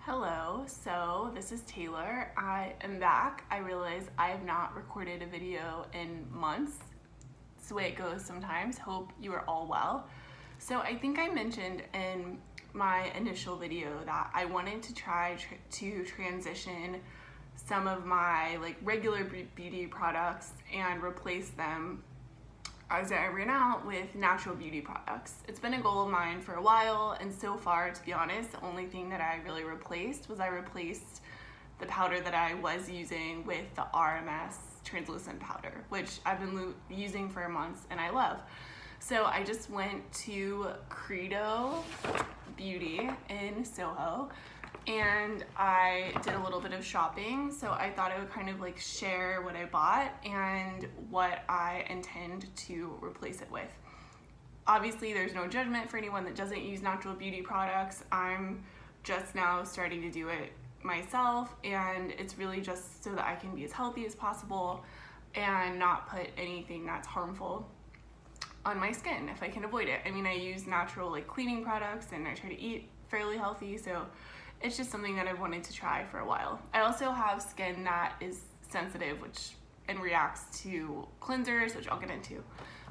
Hello, so this is Taylor. I am back. I realize I have not recorded a video in months. It's the way it goes sometimes. Hope you are all well. So I think I mentioned in my initial video that I wanted to try to transition some of my regular beauty products and replace them as I ran out with natural beauty products. It's been a goal of mine for a while, and so far, to be honest, the only thing that I really replaced was the powder that I was using with the RMS translucent powder, which I've been using for months and I love. So I just went to Credo Beauty in Soho and I did a little bit of shopping, so I thought I would kind of share what I bought and what I intend to replace it with. Obviously, there's no judgment for anyone that doesn't use natural beauty products. I'm just now starting to do it myself, and it's really just so that I can be as healthy as possible and not put anything that's harmful on my skin if I can avoid it. I mean, I use natural cleaning products and I try to eat fairly healthy, so it's just something that I've wanted to try for a while. I also have skin that is sensitive and reacts to cleansers, which I'll get into.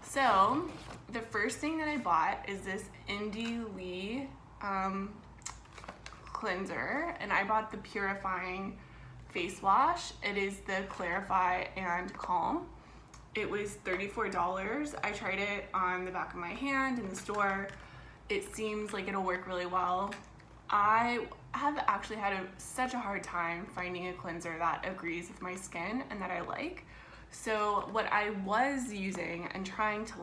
So the first thing that I bought is this Lee cleanser, and I bought the purifying face wash. It is the Clarify and Calm. It was $34. I tried it on the back of my hand in the store. It seems like it'll work really well. I have actually had such a hard time finding a cleanser that agrees with my skin and that I like. So what I was using and trying to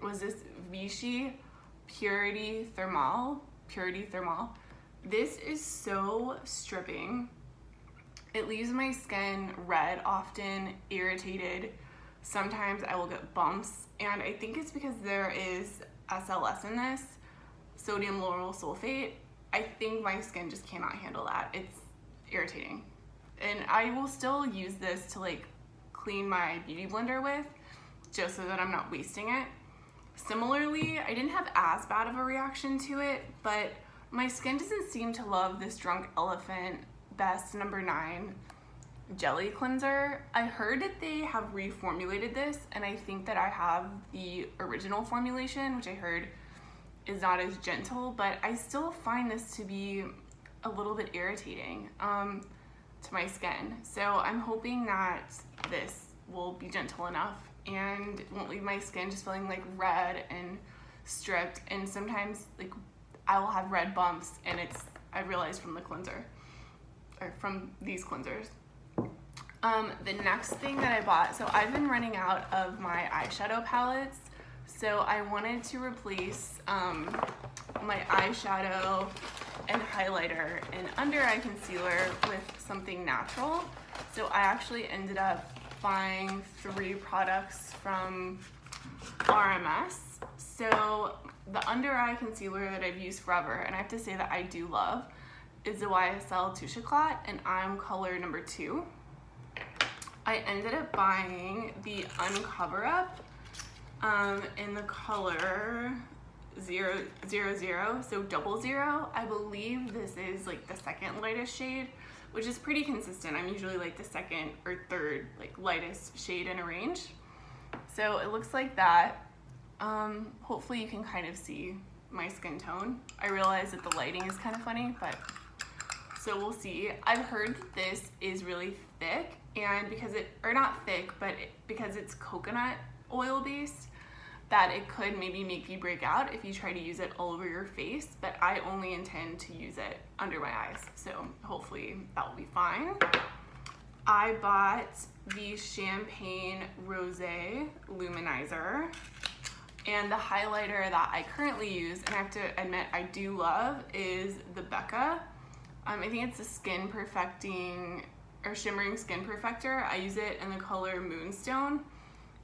was this Vichy Purity Thermal. This is so stripping. It leaves my skin red, often irritated. Sometimes I will get bumps, and I think it's because there is SLS in this, sodium lauryl sulfate. I think my skin just cannot handle that. It's irritating. And I will still use this to clean my beauty blender with, just so that I'm not wasting it. Similarly, I didn't have as bad of a reaction to it, but my skin doesn't seem to love this Drunk Elephant Best No. 9 jelly cleanser. I heard that they have reformulated this, and I think that I have the original formulation, which I heard is not as gentle, but I still find this to be a little bit irritating to my skin. So I'm hoping that this will be gentle enough and won't leave my skin just feeling red and stripped. And sometimes I will have red bumps, and I realized from the cleanser, or from these cleansers. The next thing that I bought, so I've been running out of my eyeshadow palettes, so I wanted to replace my eyeshadow and highlighter and under eye concealer with something natural. So I actually ended up buying 3 products from RMS. So the under eye concealer that I've used forever, and I have to say that I do love, is the YSL Touche Éclat, and I'm color number 2. I ended up buying the Uncover Up in the color 000, so 00. I believe this is the second lightest shade, which is pretty consistent. I'm usually the second or third lightest shade in a range. So it looks like that. Hopefully you can kind of see my skin tone. I realize that the lighting is kind of funny, but so we'll see. I've heard that this is really thick, and because because it's coconut oil based, that it could maybe make you break out if you try to use it all over your face, but I only intend to use it under my eyes, so hopefully that will be fine. I bought the Champagne Rosé Luminizer, and the highlighter that I currently use, and I have to admit I do love, is the Becca. I think it's a skin perfecting or shimmering skin perfector. I use it in the color Moonstone.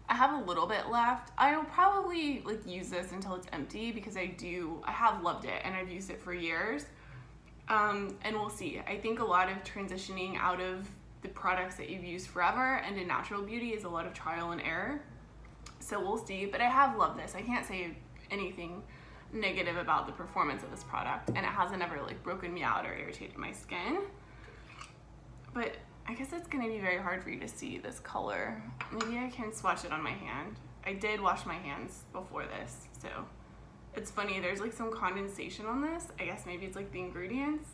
I have a little bit left. I'll probably use this until it's empty because I have loved it and I've used it for years. And we'll see. I think a lot of transitioning out of the products that you've used forever and in natural beauty is a lot of trial and error. So we'll see, but I have loved this. I can't say anything negative about the performance of this product, and it hasn't ever like broken me out or irritated my skin. But I guess it's gonna be very hard for you to see this color. Maybe I can swatch it on my hand. I did wash my hands before this, so it's funny, there's like some condensation on this. I guess maybe it's like the ingredients.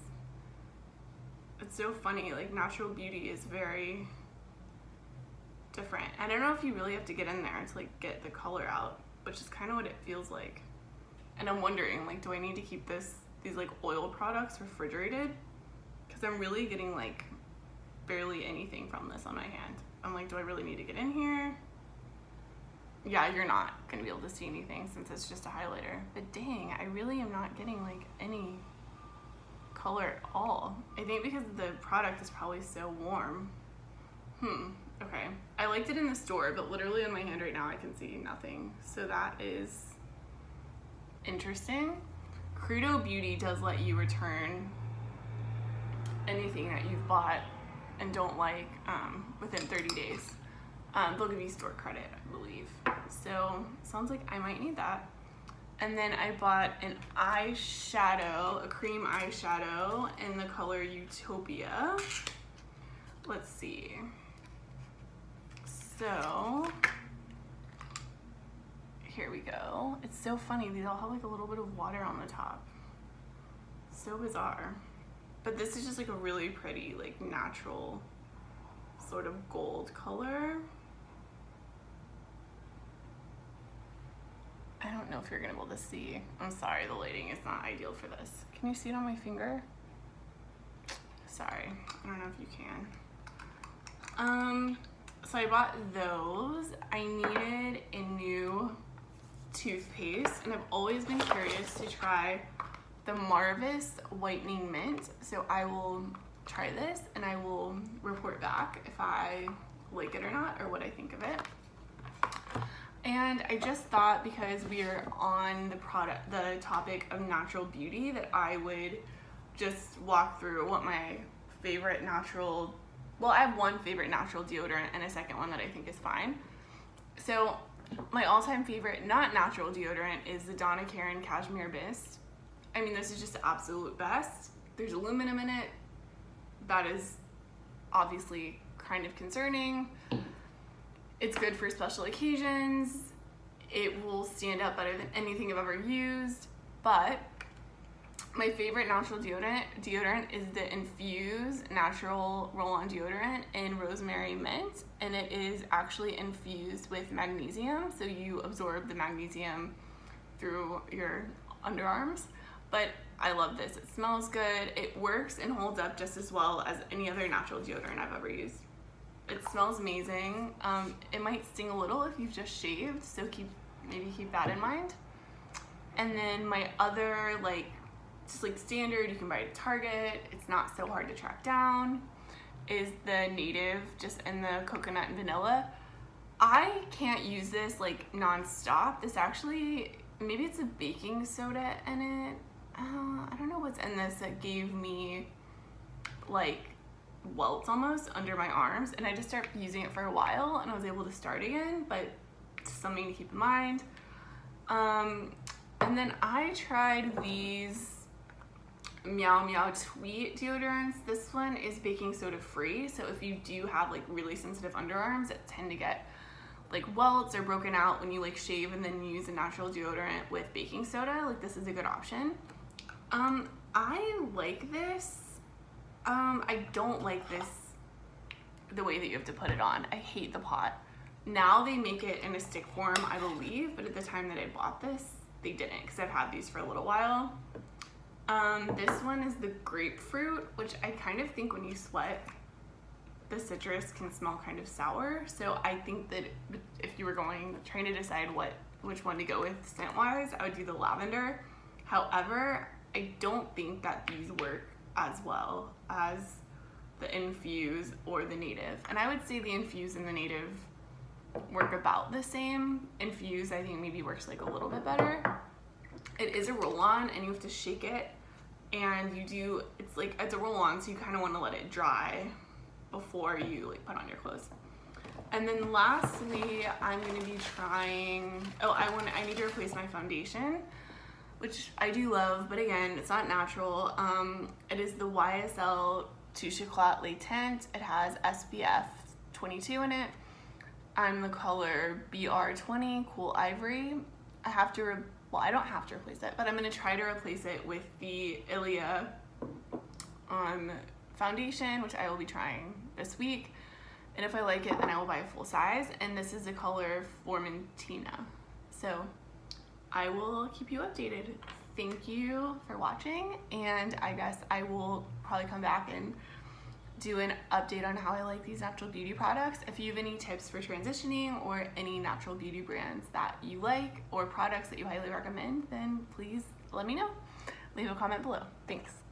It's so funny, like natural beauty is very different. I don't know if you really have to get in there to like get the color out, which is kind of what it feels like. And I'm wondering, like, do I need to keep these like oil products refrigerated? Because I'm really getting like barely anything from this on my hand. I'm like, do I really need to get in here? Yeah, you're not gonna be able to see anything since it's just a highlighter. But dang, I really am not getting like any color at all. I think because the product is probably so warm. Okay. I liked it in the store, but literally on my hand right now I can see nothing. So that is interesting. Credo Beauty does let you return anything that you've bought and don't like within 30 days. They'll give you store credit, I believe. So sounds like I might need that. And then I bought an eyeshadow, a cream eyeshadow in the color Utopia. Let's see. So here we go. It's so funny. These all have like a little bit of water on the top. So bizarre. But this is just like a really pretty, like natural sort of gold color. I don't know if you're gonna be able to see. I'm sorry, the lighting is not ideal for this. Can you see it on my finger? Sorry, I don't know if you can. So I bought those. I needed a new toothpaste, and I've always been curious to try the Marvis Whitening Mint. So I will try this and I will report back if I like it or not, or what I think of it. And I just thought, because we are on the topic of natural beauty, that I would just walk through what my favorite natural, well, I have one favorite natural deodorant and a second one that I think is fine. So my all-time favorite not natural deodorant is the Donna Karan Cashmere Mist. I mean, this is just the absolute best. There's aluminum in it. That is obviously kind of concerning. It's good for special occasions. It will stand up better than anything I've ever used. But my favorite natural deodorant is the Nfuse natural roll-on deodorant in rosemary mint, and it is actually infused with magnesium, so you absorb the magnesium through your underarms. But I love this. It smells good. It works and holds up just as well as any other natural deodorant I've ever used. It smells amazing. It might sting a little if you've just shaved, so maybe keep that in mind. And then my other, just standard, you can buy at Target, it's not so hard to track down, is the Native, just in the coconut and vanilla. I can't use this non-stop. This actually, maybe it's a baking soda in it. I don't know what's in this that gave me welts almost under my arms, and I just started using it for a while and I was able to start again, but it's something to keep in mind. And then I tried these Meow Meow Tweet deodorants. This one is baking soda free, so if you do have really sensitive underarms that tend to get welts or broken out when you shave and then use a natural deodorant with baking soda, this is a good option. I like this. I don't like this, the way that you have to put it on. I hate the pot. Now they make it in a stick form, I believe, but at the time that I bought this, they didn't, because I've had these for a little while. This one is the grapefruit, which I kind of think when you sweat, the citrus can smell kind of sour. So I think that if you were trying to decide which one to go with scent-wise, I would do the lavender. However, I don't think that these work as well as the Nfuse or the Native. And I would say the Nfuse and the Native work about the same. Nfuse, I think, maybe works a little bit better. It is a roll-on and you have to shake it, and it's a roll-on, so you kind of want to let it dry before you put on your clothes. And then lastly, I'm going to be trying, I need to replace my foundation, which I do love, but again, it's not natural. It is the YSL Touche Éclat Le Tint. It has SPF 22 in it. I'm the color BR20 Cool Ivory. I have to, well, I don't have to replace it, but I'm gonna try to replace it with the Ilia foundation, which I will be trying this week. And if I like it, then I will buy a full size. And this is the color Formentina. So I will keep you updated. Thank you for watching. And I guess I will probably come back and do an update on how I like these natural beauty products. If you have any tips for transitioning or any natural beauty brands that you like or products that you highly recommend, then please let me know. Leave a comment below. Thanks.